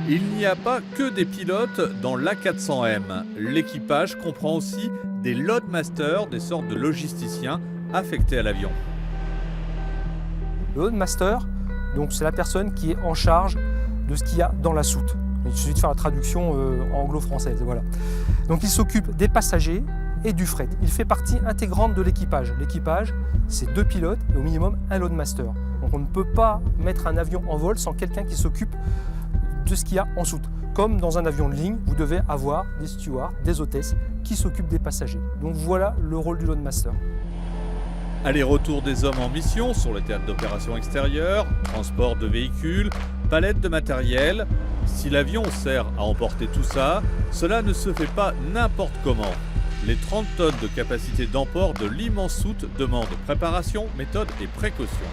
Il n'y a pas que des pilotes dans l'A400M. L'équipage comprend aussi des loadmasters, des sortes de logisticiens affectés à l'avion. Le loadmaster, donc c'est la personne qui est en charge de ce qu'il y a dans la soute. Il suffit de faire la traduction anglo-française, voilà. Donc il s'occupe des passagers et du fret. Il fait partie intégrante de l'équipage. L'équipage, c'est 2 pilotes et au minimum un loadmaster. Donc on ne peut pas mettre un avion en vol sans quelqu'un qui s'occupe de ce qu'il y a en soute. Comme dans un avion de ligne, vous devez avoir des stewards, des hôtesses qui s'occupent des passagers. Donc voilà le rôle du loadmaster. Aller-retour des hommes en mission sur le théâtre d'opération extérieure, transport de véhicules, palette de matériel. Si l'avion sert à emporter tout ça, cela ne se fait pas n'importe comment. Les 30 tonnes de capacité d'emport de l'immense soute demandent préparation, méthode et précaution.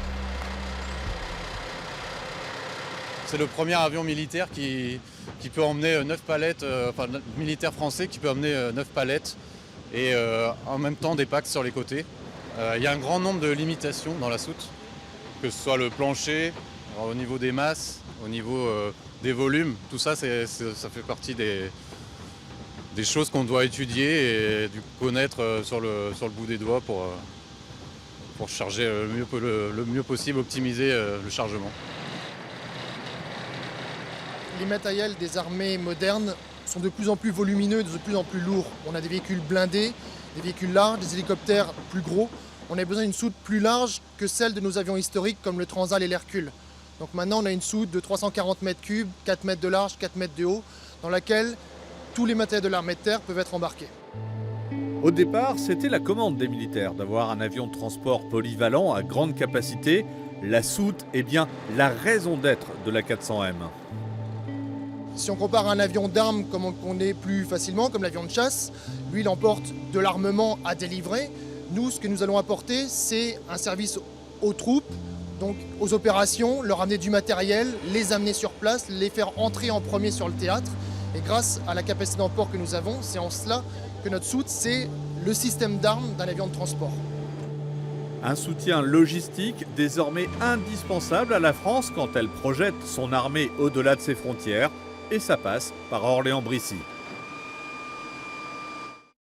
C'est le premier avion militaire qui peut emmener 9 palettes, militaire français qui peut emmener 9 palettes et en même temps des packs sur les côtés. Il y a un grand nombre de limitations dans la soute, que ce soit le plancher, au niveau des masses, au niveau des volumes. Tout ça, ça fait partie des choses qu'on doit étudier et connaître sur le bout des doigts pour charger le mieux possible, optimiser le chargement. Les matériels des armées modernes sont de plus en plus volumineux, de plus en plus lourds. On a des véhicules blindés, des véhicules larges, des hélicoptères plus gros. On a besoin d'une soute plus large que celle de nos avions historiques comme le Transal et l'Hercule. Donc maintenant on a une soute de 340 mètres cubes, 4 mètres de large, 4 mètres de haut, dans laquelle tous les matériels de l'armée de terre peuvent être embarqués. Au départ, c'était la commande des militaires d'avoir un avion de transport polyvalent à grande capacité. La soute est bien la raison d'être de l'A400M. Si on compare un avion d'armes comme on connaît plus facilement, comme l'avion de chasse, lui il emporte de l'armement à délivrer. Nous, ce que nous allons apporter, c'est un service aux troupes, donc aux opérations, leur amener du matériel, les amener sur place, les faire entrer en premier sur le théâtre. Et grâce à la capacité d'emport que nous avons, c'est en cela que notre soute, c'est le système d'armes d'un avion de transport. Un soutien logistique désormais indispensable à la France quand elle projette son armée au-delà de ses frontières. Et ça passe par Orléans-Brissy.